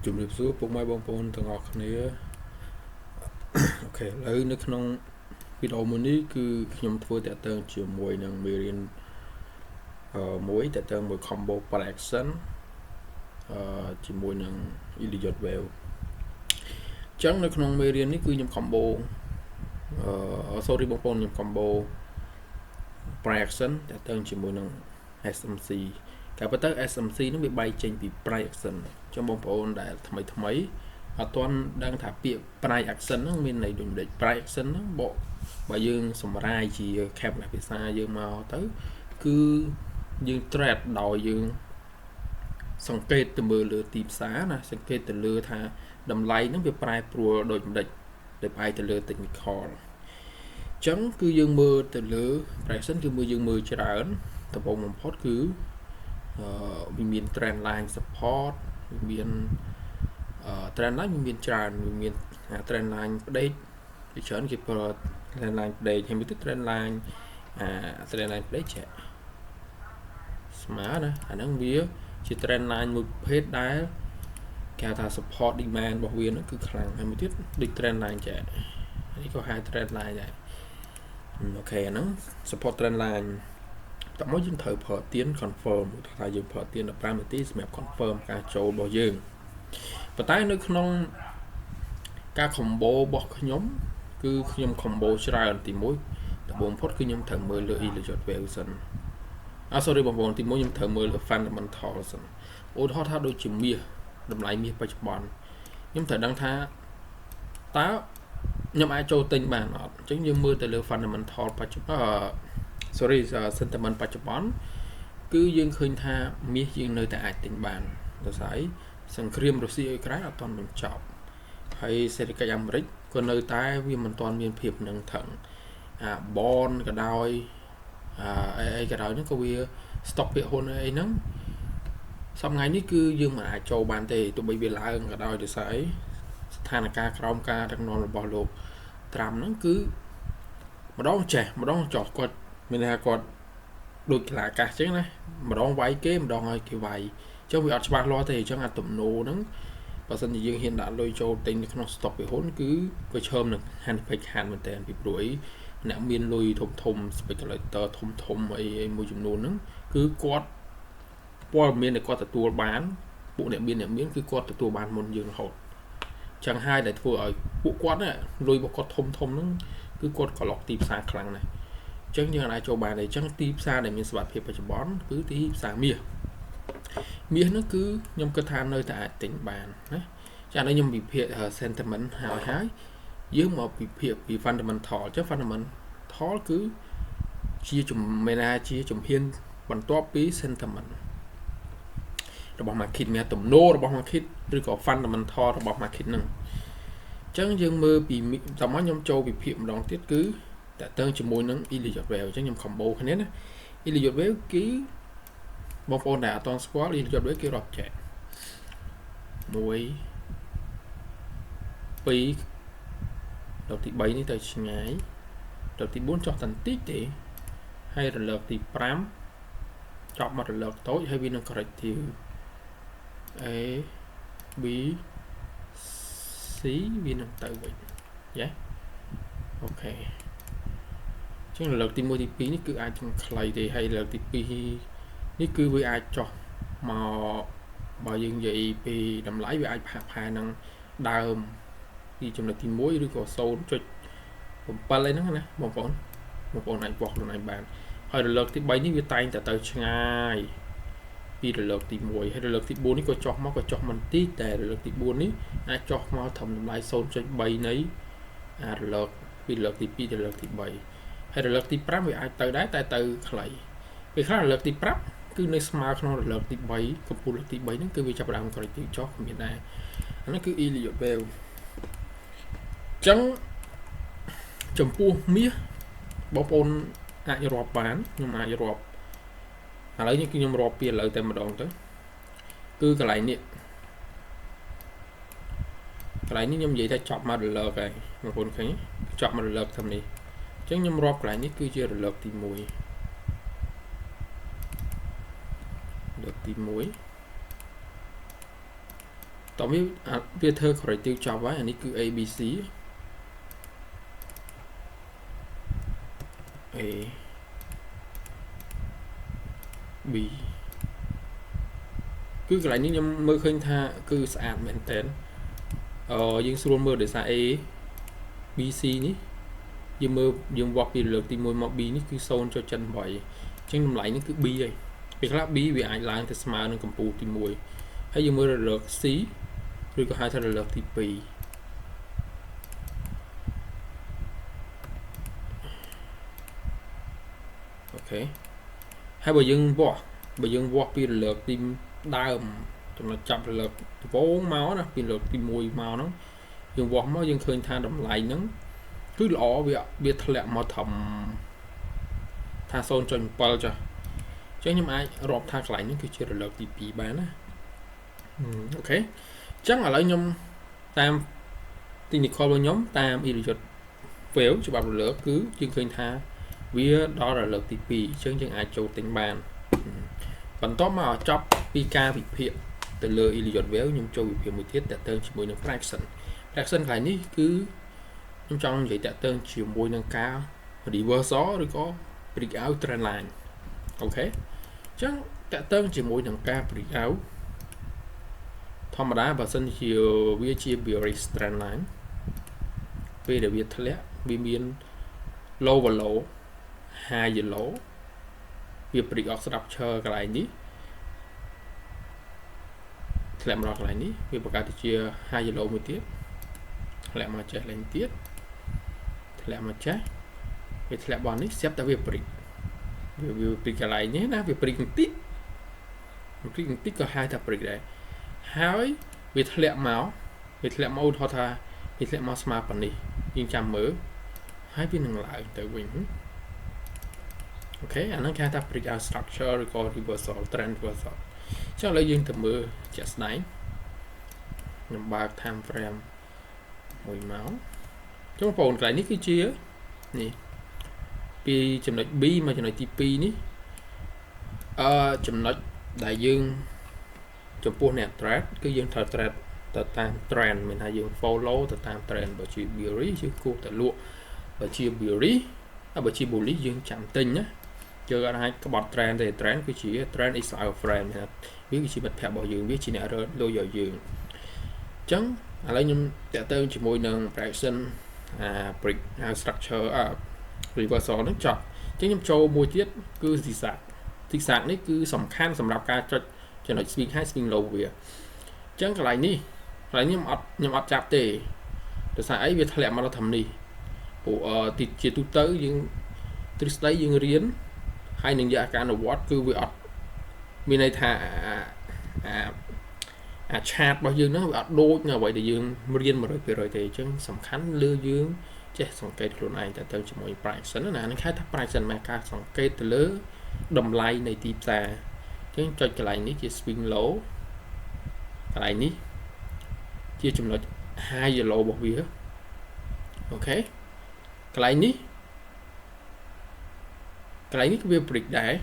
ជំរាបសួរពុកម៉ែបងប្អូនទាំងអស់គ្នាអូខេឥឡូវនៅក្នុងវីដេអូមួយនេះគឺខ្ញុំធ្វើតាក់ទងជាមួយនឹងមេរៀនមួយតាក់ទងមួយ combo prediction ជាមួយនឹង Elliott wave អញ្ចឹងនៅក្នុងមេរៀននេះគឺខ្ញុំ combo sorry បងប្អូនខ្ញុំ combo prediction តាក់ទងជាមួយនឹង SMC ការពិតទៅ SMC នឹងវាបែកចេញពី price action ចឹងបងប្អូនដែលថ្មីអត់ទាន់ដឹងថាពាក្យ price action ហ្នឹងមានន័យដូច price action ហ្នឹងបើយើងសម្រាយជា cap ភាសាយើងមកទៅគឺយើង trade ដោយយើងសង្កេតទៅមើលលើទីផ្សារណាសង្កេតទៅលើថាតម្លៃហ្នឹងវាប្រែប្រួលដូចម្ដេចដោយផ្អែកទៅលើ technical អញ្ចឹងគឺយើងមើលទៅលើ price action គឺយើងមើលច្រើនដំបូងបំផុតគឺវាមាន trend line support វាមាន trend line វាមានច្រើនវាមាន trend line ផ្ដេកពីច្រើនគេប្រើ trend line ផ្ដេកហើយមាន trend line trend line ផ្ដេកចេះស្មើណាអាហ្នឹងវាជា trend line មួយប្រភេទដែលគេហៅថា support demand របស់វាហ្នឹងគឺខ្លាំងហើយមួយទៀតដូច trend line ចេះនេះក៏ហៅ trend line ដែរអូខេអាហ្នឹង support trend line តោះមកយើងត្រូវប្រើទៀន confirm ថាយើងប្រើទៀន15នាទីសម្រាប់ confirm ការចូលរបស់យើងប៉ុន្តែនៅក្នុងការ combo របស់ខ្ញុំគឺខ្ញុំ combo ច្រើនទី1ដំបូងផុតគឺខ្ញុំត្រូវមើលលើ Elliott wave សិនsorry បងប្អូនទី1ខ្ញុំត្រូវមើលលើ fundamental សិនឧទាហរណ៍ថាដូចជាមាសតម្លៃមាសបច្ចុប្បន្នខ្ញុំត្រូវដឹងថាតើខ្ញុំអាចចូលទិញបានអត់អញ្ចឹងយើងមើលទៅលើ fundamental បច្ចុប្បន្នsorry sentiment បច្ចុប្បន្នគឺយើងឃើញថាមាសយើងនៅតែអាចទិញបានដោយសារសង្គ្រាមរុស្ស៊ីអ៊ុយក្រែនអត់ទាន់បញ្ចប់ហើយសេដ្ឋកិច្ចអាមេរិកក៏នៅតែវាមិនទាន់មានភាពនឹងថឹងbond ក៏ដោយអីក៏ដោយហ្នឹងក៏វា stock ពាក្យហ៊ុនអីហ្នឹងសប្តាហ៍នេះគឺយើងមិនអាចចូលបានទេទោះបីវាឡើងក៏ដោយដោយសារស្ថានភាពក្រោមការដឹកនាំរបស់លោកត្រាំហ្នឹងគឺម្ដងចេះម្ដងចោះគាត់មានថាគាត់ដូចកីឡាអាកាសអញ្ចឹងណាម្ដងវាយគេម្ដងឲ្យគេវាយអញ្ចឹងវាអត់ច្បាស់លាស់ទេអញ្ចឹងអាទំនោរហ្នឹងបើសិនជាយើងហ៊ានដាក់លុយចូលទិញនៅក្នុង stock ពីហ៊ុនគឺប្រឈមនឹងហានិភ័យខានមែនតើពីព្រោះអ្នកមានលុយធំ speculator ធំអីមួយចំនួនហ្នឹងគឺគាត់ព័ត៌មានដែលគាត់ទទួលបានពួកអ្នកមានគឺគាត់ទទួលបានមុនយើងរហូតចឹងហើយដែលធ្វើឲ្យពួកគាត់លុយរបស់គាត់ធំហ្នឹងគឺគាត់ក្លុកទីផ្សារខ្លាំងណាស់អញ្ចឹងយើងអាចចូលបានទេអញ្ចឹងទីផ្សារដែលមានសុវត្ថិភាពបច្ចុប្បន្នគឺទីផ្សារមាសហ្នឹងគឺខ្ញុំគិតថានៅតែអាចទិញបានណាចា៎ខ្ញុំវិភាគ sentiment ហើយយើងមកវិភាគពី fundamental អញ្ចឹង fundamental គឺជាជំហានបន្ទាប់ពី sentiment របស់ market មានទំនោររបស់ market ឬក៏ fundamental របស់ market ហ្នឹងអញ្ចឹងយើងមើលពីតើមកខ្ញុំចូលវិភាគម្ដងទៀតគឺតើតើជាមួយនឹង Elliott wave អញ្ចឹងខ្ញុំ combo គ្នាណា Elliott wave គឺបងប្អូនដែលអត់ទាន់ស្គាល់ Elliott wave គេរាប់ចែក1 2ដល់ទី3នេះទៅឆ្ងាយដល់ទី4ចុះបន្តិចទេហើយរលកទី5ចប់មករលកតូចហើយវានឹង corrective A B C វានឹងទៅវិញយ៉ាអូខេអញ្ចឹងរលកទី1ទី2នេះគឺអាចខ្លីទេហើយរលកទី2នេះគឺវាអាចចុះមកបើយើងនិយាយពីតម្លៃវាអាចផានឹងដើមពីចំណុចទី1ឬក៏ 0.7 អីហ្នឹងណាបងប្អូនអាចបោះខ្លួនឯងបានហើយរលកទី3នេះវាតែងតែទៅឆ្ងាយពីរលកទី1ហើយរលកទី4នេះក៏ចុះមកក៏ចុះបន្តិចតែរលកទី4នេះអាចចុះមកត្រឹមតម្លៃ 0.3 នៃរលកពីរលកទី2ទៅរលកទី3ហើយរលកទី5វាអាចទៅដែរតែទៅខ្លីពេលខ្លះរលកទី5គឺនៅស្មើក្នុងរលកទី3កម្ពស់រលកទី3ហ្នឹងគឺវាចាប់ផ្ដើម corrective ចុះមានដែរអានេះគឺ Elliott wave អញ្ចឹងចំពោះមាសបងប្អូនអាចរាប់បានខ្ញុំអាចរាប់ឥឡូវនេះគឺខ្ញុំរាប់ពីឥឡូវតែម្ដងទៅគឺកន្លែងនេះខ្ញុំនិយាយថាចប់មករលកហើយបងប្អូនឃើញចប់មករលកធំនេះអញ្ចឹងខ្ញុំរាប់កន្លែងនេះគឺជារលកទី1រលកទី1ត តោះវាធ្វើ corrective ចប់ហើយអានេះគឺ ABC A B គឺកន្លែងនេះខ្ញុំមើលឃើញថាគឺស្អាតមែនតើយើងស្រួលមើលដោយសារ A B C នេះយើងវាស់ពីលើកទី1មក B នេះគឺ 0.78 អញ្ចឹងតម្លៃនេះគឺ B ហើយពេលខ្លះ B វាអាចឡើងទៅស្មើនឹងកម្ពស់ទី1ហើយយើងមើលរលក C ឬក៏ហៅថារលកទី2អូខេហើយបើយើងវាស់ពីរលកទីដើមចំណុចចាប់រលកដំបូងមកណាពីរលកទី1មកហ្នឹងយើងវាស់មកយើងឃើញថាតម្លៃហ្នឹងគឺល្អវាធ្លាក់មកត្រឹមថា 0.7 ចុះអញ្ចឹងខ្ញុំអាចរាប់ថាកន្លែងនេះគឺជារលកទី2បានណាអូខេអញ្ចឹងឥឡូវខ្ញុំតាម technical របស់ខ្ញុំតាម Elliott wave ច្បាប់រលកគឺយើងឃើញថាវាដល់រលកទី2អញ្ចឹងយើងអាចចូលទិញបានបន្ទាប់មកចប់ពីការវិភាគទៅលើ Elliott wave ខ្ញុំចូលវិភាគមួយទៀតតើទៅជាមួយនឹង fraction កន្លែងនេះគឺខ្ញុំចង់និយាយតើទៅជាមួយនឹងការ reversal ឬក៏ breakout trend line អូខេអញ្ចឹងតើទៅជាមួយនឹងការ breakout ធម្មតាបើសិនជាវាជា bearish trend line ពេលដែលវាធ្លាក់វាមាន low low high low វា break អอก structure កន្លែងនេះធ្លាក់មកដល់កន្លែងនេះវាបង្កើតទៅជា high low មួយទៀតធ្លាក់មកចេះលេងទៀតធ្លាក់មកចេះវាធ្លាក់បននេះស្រាប់តែវា break វា break កន្លែងនេះណាវា break បន្តិចក៏ហៅថា break ដែរហើយវាធ្លាក់មកឧទាហរណ៍ថាវាធ្លាក់មកស្មើប៉ុណ្នេះយើងចាំមើលហើយវានឹងឡើងទៅវិញអូខេអាហ្នឹងគេហៅថា breakout structure ឬក៏ reversal trend reversal ចុះឥឡូវយើងទៅមើលជាក់ស្ដែងខ្ញុំបើក time frame មួយមកចុះបងប្អូនកន្លែងនេះគឺជានេះពីចំណុច B មកចំណុចទី2នេះចំណុចដែលយើងចំពោះអ្នក trade គឺយើងត្រូវ trade ទៅតាម trend មានថាយើង follow ទៅតាម trend បើជា bearish យើងគួរតែលក់បើជា bearish បើជា bullish យើងចាំទិញណាយើងអាចក្បត់ trend ទេ trend គឺជា trend is our friend មានថាវាគឺជាមិត្តភក្តិរបស់យើងវាជាអ្នករត់លុយឲ្យយើងអញ្ចឹងឥឡូវខ្ញុំតាក់ទងជាមួយនឹង fraction break structure reversal ហ្នឹងចប់អញ្ចឹងខ្ញុំចូលមួយទៀតគឺ zigzag នេះគឺសំខាន់សម្រាប់ការចុចចំណុច swing high swing low វាអញ្ចឹងកន្លែងនេះខ្ញុំអត់ចាប់ទេដោយសារអីវាធ្លាក់មកដល់ធំនេះព្រោះជាទូទៅយើងទ្រឹស្ដីយើងរៀនហើយនឹងយកអាការអនុវត្តគឺវាអត់មានន័យថាឆាតរបស់យើងហ្នឹងវាអត់ដូចនៅអ្វីដែលយើងរៀន 100% ទេអញ្ចឹងសំខាន់លើយើងចេះសង្កេតខ្លួនឯងទៅជាមួយ fraction ណាហ្នឹងគេថា fraction មកការសង្កេតទៅលើតម្លៃនៃទីផ្សារអញ្ចឹងចុចកន្លែងនេះជា swing low កន្លែងនេះជាចំណុច high low របស់វាអូខេកន្លែងនេះគឺវា break ដែរ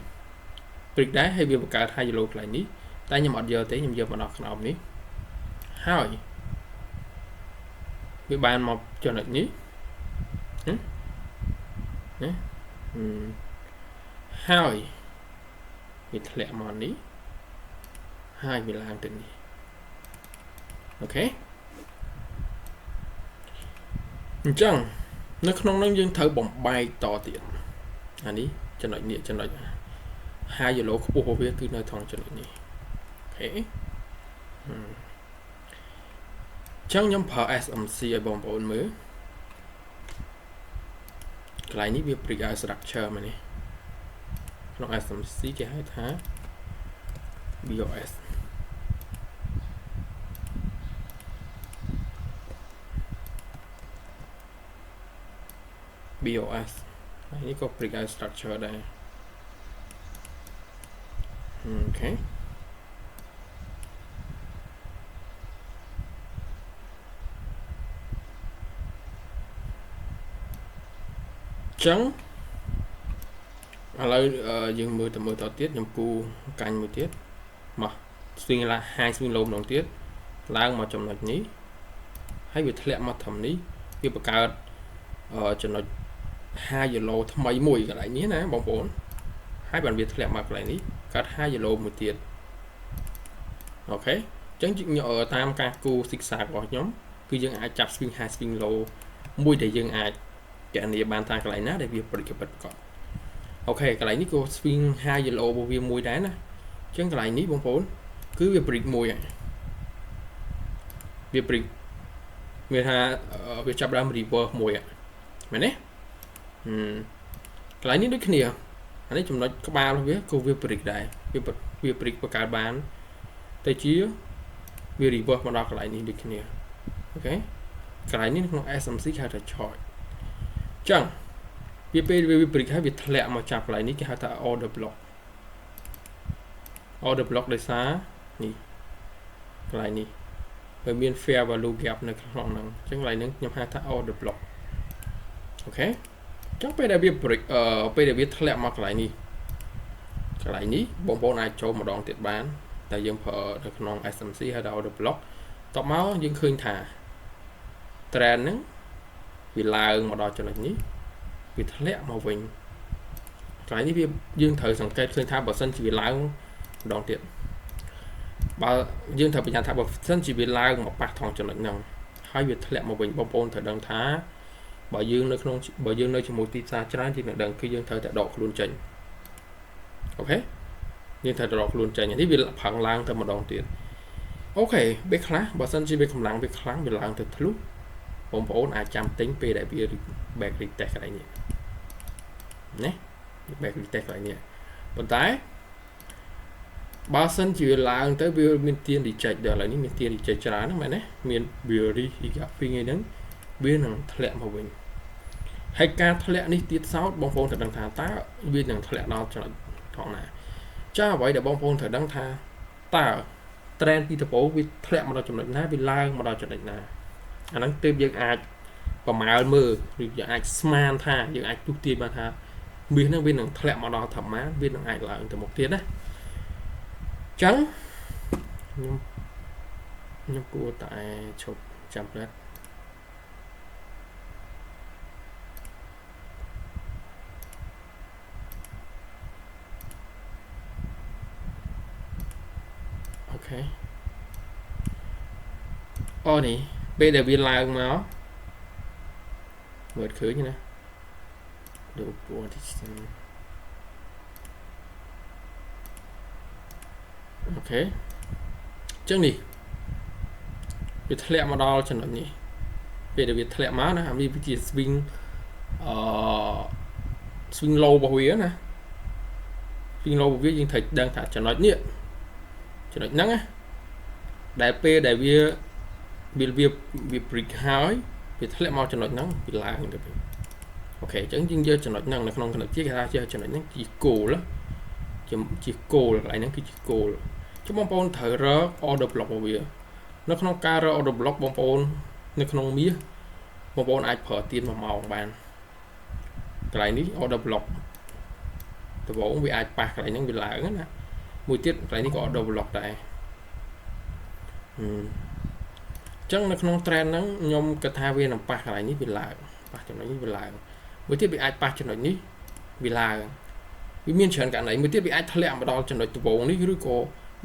ហើយវាបង្កើត high low កន្លែងនេះតែខ្ញុំអត់យកទេខ្ញុំយកមកដល់ខ្នងនេះហើយវាបានមកចំណុចនេះណាហើយវាធ្លាក់មកនេះហើយវាឡើងទៅនេះអូខេអញ្ចឹងនៅក្នុងនោះយើងត្រូវបំបែកតទៀតអានេះចំណុចនេះចំណុច high low ខ្ពស់របស់វាគឺនៅក្នុងចំណុចនេះអូខេចឹងខ្ញុំប្រើ SMC ឲ្យបងប្អូនមើលកន្លែងនេះវា breakout structure មកនេះក្នុង SMC គេហៅថា BOSហើយនេះក៏ breakout structure ដែរអូខេចឹងឥឡូវយើងមើលតទៀតខ្ញុំគូកាញ់មួយទៀតមក swing high swing low ម្ដងទៀត ឡើងមកចំណុចនេះហើយវាធ្លាក់មកត្រឹមនេះវាបង្កើតចំណុច high yellow ថ្មីមួយកន្លែងនេះណាបងប្អូនហើយបានវាធ្លាក់មកកន្លែងនេះកើត high yellow មួយទៀតអូខេអញ្ចឹងតាមការគូ zigzag របស់ខ្ញុំគឺយើងអាចចាប់ swing high swing low មួយដែលយើងអាចគណនាបានថាកន្លែងណាដែលវាប្រតិបត្តិប្រកបអូខេកន្លែងនេះក៏ swing high yellow របស់វាមួយដែរណាអញ្ចឹងកន្លែងនេះបងប្អូនគឺវា break មួយហើយវា break មានថាវាចាប់ដើម reverse មួយមែនទេកន្លែងនេះដូចគ្នាអានេះចំណុចក្បាលរបស់វាក៏វា break ដែរវា break បង្កើតបានតែជាវា reverse មកដល់កន្លែងនេះដូចគ្នាអូខេកន្លែងនេះក្នុង SMC គេហៅថា short អញ្ចឹងវាពេលវា break ហើយវាធ្លាក់មកចាប់កន្លែងនេះគេហៅថា order block ដោយសារនេះកន្លែងនេះវាមាន fair value gap នៅក្នុងហ្នឹងអញ្ចឹងកន្លែងហ្នឹងខ្ញុំហៅថា order block អូខេអញ្ចឹងពេលដែលវា break ពេលដែលវាធ្លាក់មកកន្លែងនេះបងប្អូនអាចចូលម្ដងទៀតបានតែយើងប្រើនៅក្នុង SMC ហៅថា order block តបមកយើងឃើញថា trend ហ្នឹងវាឡើងមកដល់ចំណុចនេះវាធ្លាក់មកវិញកន្លែងនេះវាយើងត្រូវសង្កេតឃើញថាបើសិនជាវាឡើងម្ដងទៀតបើយើងត្រូវប្រញាប់ថាបើសិនជាវាឡើងមកប៉ះថងចំណុចហ្នឹងហើយវាធ្លាក់មកវិញបងប្អូនត្រូវដឹងថាបើយើងនៅជាមួយទីផ្សារច្រើនយើងនឹងដឹងគឺយើងត្រូវតែដកខ្លួនចេញអូខេយើងត្រូវតែដកខ្លួនចេញនេះវាផឹងឡើងទៅម្ដងទៀតអូខេពេលខ្លះបើសិនជាវាកម្លាំងវាខ្លាំងវាឡើងទៅធ្លុះបងប្អូនអាចចាំទិញពេលដែលវា back retest កន្លែងនេះណា back retest កន្លែងនេះប៉ុន្តែបើសិនជាឡើងទៅវាមានទាន reject ដល់ឥឡូវនេះមានទាន reject ច្រើនហ្នឹងមែនទេមាន berry gapping អីហ្នឹងវានឹងធ្លាក់មកវិញហើយការធ្លាក់នេះទៀតសោតបងប្អូនត្រូវដឹងថាតើវានឹងធ្លាក់ដល់ចំណុចថងណាចាអ្វីដែលបងប្អូនត្រូវដឹងថាតើ trend ពីដំបូងវាធ្លាក់មកដល់ចំណុចណាវាឡើងមកដល់ចំណុចណាអាហ្នឹងទើបយើងអាចប្រមាលមើលឬយើងអាចស្មានថាយើងអាចទុះទាយបានថាមាសហ្នឹងវានឹងធ្លាក់មកដល់ធម្មតាវានឹងអាចឡើងទៅមុខទៀតណាអញ្ចឹងខ្ញុំគួរតែឈប់ចាំផ្លែតអូខេអូនេះពេលដែលវាឡើងមកមើលឃើញណាดูปวดที่โอเคចឹងនេះវាធ្លាក់មកដល់ចំណុចនេះពេលដែលវាធ្លាក់មកណាអានេះវាជា swing swing low របស់វាណា swing low របស់វាយើងត្រូវដឹងថាចំណុចនេះចំណុចហ្នឹងណាដែលពេលដែលវា break ហើយវាធ្លាក់មកចំណុចហ្នឹងវាឡើងទៅវិញអូខេអញ្ចឹងយើងយកចំណុចហ្នឹងនៅក្នុងគណិតវិទ្យាគេថាជាចំណុចហ្នឹងជា goal ជា goal កន្លែងហ្នឹងគឺជា goal ចុះបងប្អូនត្រូវរក order block របស់វានៅក្នុងការរក order block បងប្អូននៅក្នុងមាសបងប្អូនអាចប្រើទៀន1ម៉ោងបានកន្លែងនេះ order block ដំបូងវាអាចប៉ះកន្លែងហ្នឹងវាឡើងណាមួយទៀតកន្លែងនេះក៏ order block ដែរអញ្ចឹងនៅក្នុង trend ហ្នឹងខ្ញុំគិតថាវានឹងប៉ះកន្លែងនេះវាឡើងប៉ះចំណុចនេះវាឡើងមួយទៀតវាអាចប៉ះចំណុចនេះវាឡើងវាមានច្រើនករណីមួយទៀតវាអាចធ្លាក់មកដល់ចំណុចដំបូងនេះឬក៏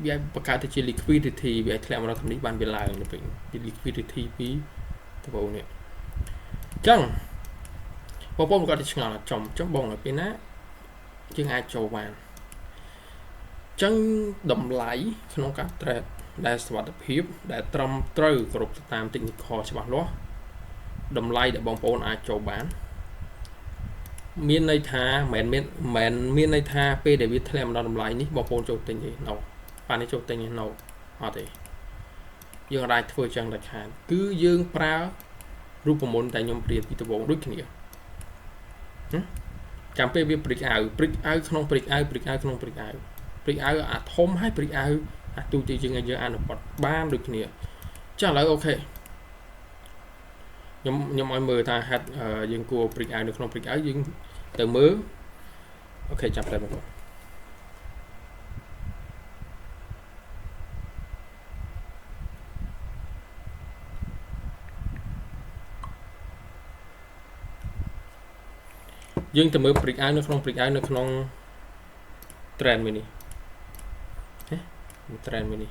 វាបង្កើតទៅជា liquidity វាអាចធ្លាក់មកដល់នេះបានវាឡើងទៅវិញពី liquidity ពីដំបូងនេះអញ្ចឹងបងប្អូនគាត់ទៅឆ្ងល់ចំបងឲ្យពេលណាយើងអាចចូលបានអញ្ចឹងតម្លៃក្នុងការ trade ដែលសុវត្ថិភាពដែលត្រឹមត្រូវគ្រប់តាម technical ច្បាស់លាស់តម្លៃដែលបងប្អូនអាចចូលបានមានន័យថាមិនមានន័យថាពេលដែលវាធ្លាក់មកដល់តម្លៃនេះបងប្អូនចូលទិញទេ no បាននេះចូលទិញទេ no អត់ទេយើងអាចធ្វើចឹងដាច់ខាតគឺយើងប្រើរូបមន្តដែលខ្ញុំព្រាបពីដំបូងដូចគ្នាចាំពេលវា break out ក្នុង break out ក្នុង break out អាធំហើយ break out អាទូទៅយើងអនុវត្តបានដូចគ្នាចាឥឡូវអូខេខ្ញុំឲ្យមើលថាហាត់យើងគួរ break out នៅក្នុង break out យើងទៅមើលអូខេចាប់តែបងប្អូន dương từ mới break out nó không trend mini trend mini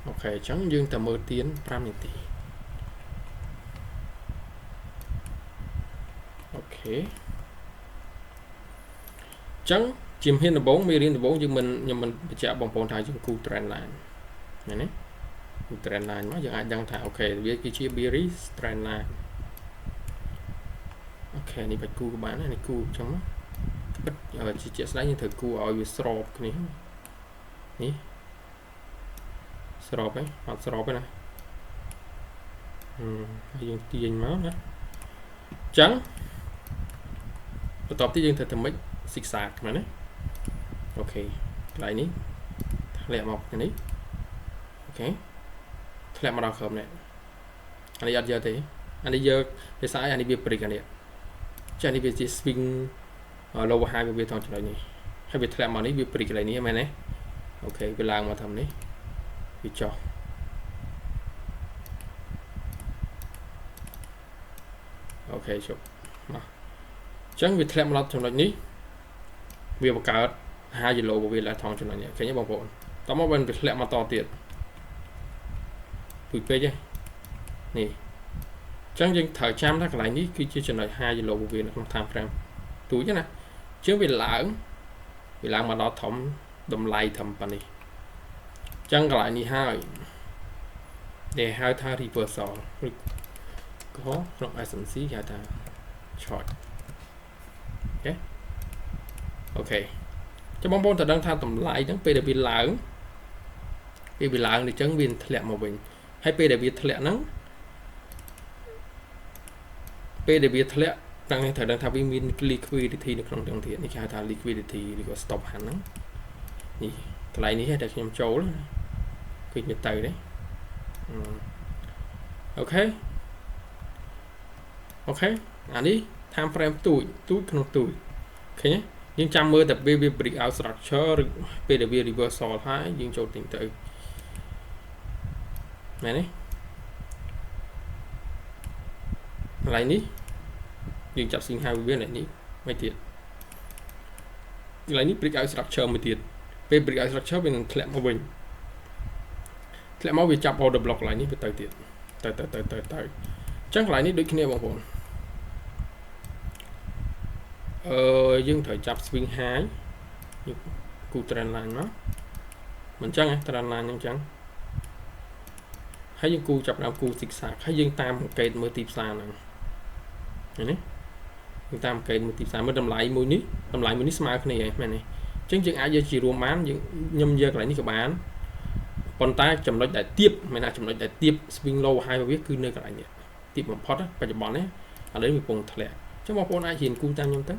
ok chẳng dương từ mới tiến 5 tỷ ok chẳng chìm hiên là 4 mi riêng là 4 nhưng mình chạm bằng phong thái chúng cu trend line này trend line nó giờ ai đang thả ok với cái chia bearish trend line ok này bạch cu của bạn này cu trong nó chỉ chia sẻ như thử cu ở với strop này ní strop ấy hoặc strop ấy này dùng tiền máu nữa trắng tập tí dương thật mấy xịt sạc mà đấy ok lại ní lẹ một cái ní ok lẹ một đào khởi này anh đi giờ thế anh đi giờ để sai anh đi việc bịch này cho anh đi việc swing lâu hai việc thằng này hay việc lẹ mà ní việc bịch này ní em này ok việc làm mà thầm ní việc cho ok chụp chẳng việc thêm lọt trong này việc một cả hai giờ lộ của việc là thòng trong này cái nhé bằng bộ tóm vào bên việc lẹm mà to tiền tùy phê chứ nè chẳng những thời trăm thắc lại ní khi chưa trở lại 2 giờ lộ của việc là không tham frame túi chứ nè chứ vì lãng mà nó thòng đầm lay thầm pa này chẳng lại ní hai để hai tha reversal có trong SNC hai ta short ok cho bóng bóng ta đang tham tầm lại chẳng p bị lãng thì chẳng viên lẹ màu bình hay p bị lẹ nắng p bị lẹ đang thời đang tham viên liquidity được trong đồng thiện thì hai liquidity thì có stop hẳn nắng nhỉ lại ní hay được nhầm chỗ quy nhật từ đấy ok anh đi tham frame tuổi không tuổi ok nhé nhưng trăm mưa tập BB break out structure PDB reversal hai nhưng cho tình tự này đấy lại ní nhưng chặt sinh hai bên này ní mấy tiền lại ní break out structure mấy tiền break out structure bên clap màu bình clap màu bị chạm order block lại ní bị tới tiền tới chắc lại ní đối kia bằng bồn dương thời chập swing high cụ trend line nó mình chắc trend line nhưng chẳng hay dương cụ chập nào cụ xịt sạc hay dương tam cây mới tìm xa này dương tam cây mới tìm xa mới đâm lại mũi ní smile này này chứng chừng ai giờ chỉ rùa bán những nhâm giờ lại như các bạn còn ta chậm nói đại tiếp mày nào chậm nói đại tiếp swing low hai biết cứ nơi lại nhỉ tiếp một pot á bây giờ bọn ấy ở đấy mình cùng thật lẹ chứ mà con ai hiền cung tam nhâm tới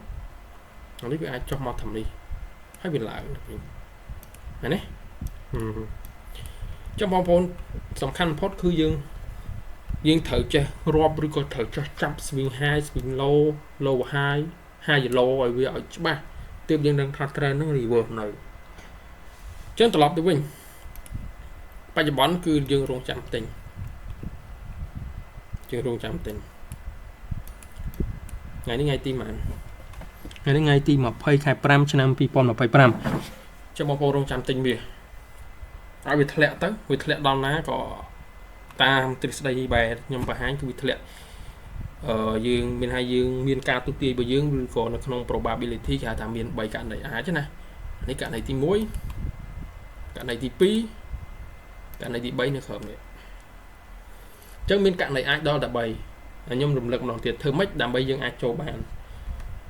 lấy cái ai cho màu thầm đi hay bị lại này nè trong vòng phone sòng khăn pot cứ dương thử cho rob rồi có thử cho chậm swing high swing low hai giờ low rồi bây giờ ba tiếp dương đang thắt ra nó reverse này trên tập đi mình bây giờ bắn cứ dương rong chạm tình ngày đến ngày tim mà ngày đến ngày tim mà phơi khai pram cho năm people mà phơi pram cho một cô rong chạm tình bìa ai bị thẹn tới bị thẹn đau ná có ta từ đây bài nhầm bài hai bị thẹn dương miền hai dương miền ca tu tiên bởi dương còn nó không probability cả thằng miền bảy cả này á chứ này lấy cả này thì muối cả này thì pi cả này thì bay nữa khởi này chứ bên cạnh này ai đó đã bày nhưng động lực đồng tiền thơ mấy đam bay dương ai cho bạn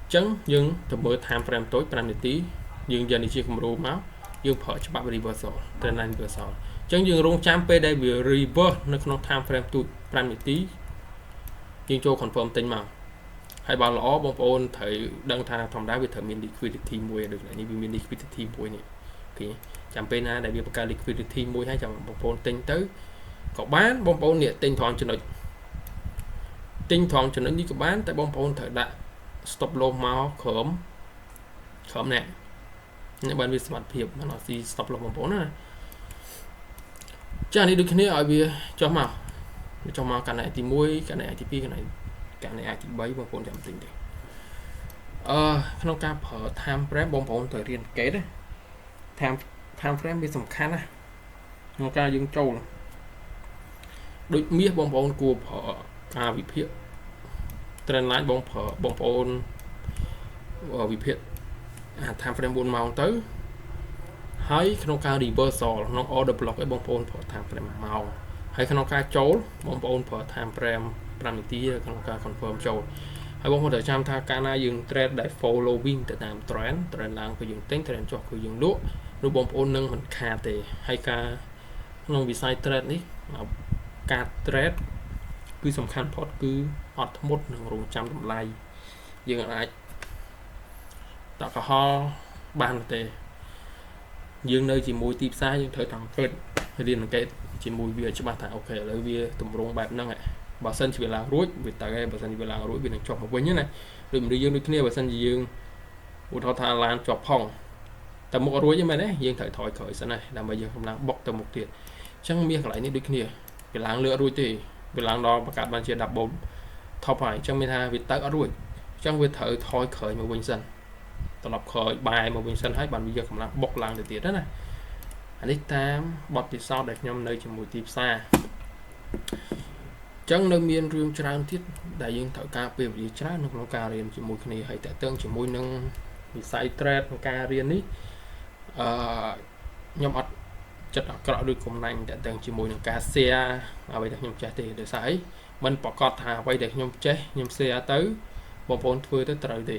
chấn nhưng từ mới tham frame tối frame tí dương giờ đi chia cùng rô máu dương phở cho bạn reversal trên này reversal chấn dương rong chạm p đây bị reverse nó không tham frame tụi frame tí dương cho confirm tính màu hay bảo lõ bông ôn thấy đăng tha thòng đá với thợ miền liquidity mua được lại như miền liquidity mua này thì chạm p na đại biểu cả liquidity mua hay chồng bông ôn tính tới có bán bông ôn nhiệt tinh thoảng cho nó đi có bán tại bông ôn thời đại stop loss máu khóm nè những bạn biết smart phiệp mà nó gì stop loss bông ôn này cha đi được cái này ở bia cho màu cả này thì muối cả này thì pi cái này ការនេះអាចទី3បងប្អូនចាំទិញទេក្នុងការប្រើ time frame បងប្អូនត្រូវរៀនកេត time frame វាសំខាន់ណាក្នុងការយើងចូលដូចមាសបងប្អូនគួរប្រើការវិភាគ trend line បងប្អូនវិភាគtime frame 4ម៉ោងទៅហើយក្នុងការ reversal ក្នុង order block ឲ្យបងប្អូនប្រើ time frame 1ម៉ោងហើយក្នុងការចូលបងប្អូនប្រើ time frame 5នាទីក្នុងការ confirm ចូលហើយបងប្អូនត្រូវចាំថាកាលណាយើង trade ដែល following ទៅតាម trend ឡើងគឺយើងទិញ trend ចុះគឺយើងលក់នោះបងប្អូននឹងមិនខាតទេហើយការក្នុងវិស័យ trade នេះការ trade គឺសំខាន់ផុតគឺអត់ធ្មត់នឹងរងចាំតម្លៃយើងអាចតកហល់បានទេយើងនៅជាមួយទីផ្សារយើងត្រូវតាមគិតរៀនអង្កេតជាមួយវាច្បាស់ថាអូខេឥឡូវវាតម្រង់បែបហ្នឹងបើសិនជាវាឡើងរួចវាទៅហើយបើសិនជាវាឡើងរួចវានឹងជាប់មកវិញណាដូចមនុស្សយើងដូចគ្នាបើសិនជាយើងឧទាហរណ៍ថាឡានជាប់ផងតែមុខរួចហ្នឹងមែនទេយើងត្រូវថយក្រោយសិនណាដើម្បីយើងកម្លាំងបុកទៅមុខទៀតអញ្ចឹងមានកន្លែងនេះដូចគ្នាវាឡើងលើអត់រួចទេវាឡើងដល់បង្កើតបានជា double top ហើយអញ្ចឹងមានថាវាទៅអត់រួចអញ្ចឹងវាត្រូវថយក្រោយមកវិញសិនត្រឡប់ក្រោយបែរមកវិញសិនហើយបានវាយកកម្លាំងបុកឡើងទៅទៀតណាអានេះតាមបទពិសោធន៍ដែលខ្ញុំនៅជាមួយទីផ្សារអញ្ចឹងនៅមានរឿងច្រើនទៀតដែលយើងត្រូវការពេលវេលាច្រើននៅក្នុងការរៀនជាមួយគ្នាហើយតើតើជាមួយនឹងវិស័យ trade ក្នុងការរៀននេះខ្ញុំអត់ចិត្តអាក្រក់ឬកំណាញ់តើតើជាមួយនឹងការ share អ្វីដែលខ្ញុំចេះទេដោយសារអីមិនប្រកាសថាអ្វីដែលខ្ញុំចេះខ្ញុំ share ទៅបងប្អូនធ្វើទៅត្រូវទេ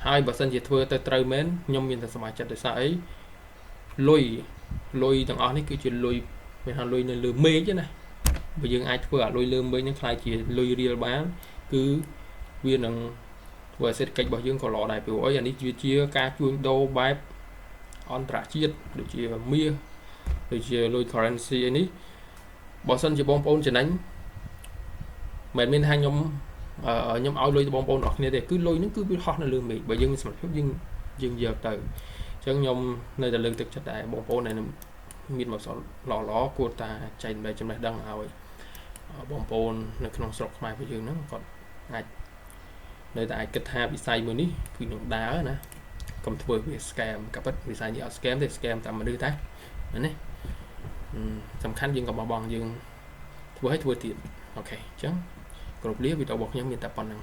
ហើយបើសិនជាធ្វើទៅត្រូវមែនខ្ញុំមានតែសមាជិកដោយសារអីលុយទាំងអស់នេះគឺជាលុយមានថាលុយនៅលើមេឃណាបើយើងអាចធ្វើអាលុយលើមេឃនឹងខ្លាយជាលុយរៀលបានគឺវានឹងធ្វើឲ្យសេដ្ឋកិច្ចរបស់យើងក៏ល្អដែរព្រោះអីអានេះជាការជួញដូរបែបអន្តរជាតិដូចជាមាសដូចជាលុយ currency អីនេះបើសិនជាបងប្អូនចំណេញមិនមែនថាខ្ញុំឲ្យលុយទៅបងប្អូនអរគ្នាទេគឺលុយហ្នឹងគឺវាហោះនៅលើមេឃបើយើងមានសមត្ថភាពយើងយកទៅអញ្ចឹងខ្ញុំនៅតែលើកទឹកចិត្តដែរបងប្អូនដែលមានមកសល់ល្អគួរតែចែកចំណេះដឹងឲ្យបងប្អូននៅក្នុងស្រុកខ្មែររបស់យើងហ្នឹងគាត់អាចនៅតែអាចគិតថាវិស័យមួយនេះគឺនឹងដើរណាកុំធ្វើវា scam ក៏ពិតវិស័យនេះអត់ scam ទេ scam តែមនុស្សតែណាសំខាន់យើងក៏បោះបង់យើងធ្វើឲ្យធ្វើទៀតអូខេអញ្ចឹងគ្រប់លាវីដេអូរបស់ខ្ញុំមានតែប៉ុណ្្នឹង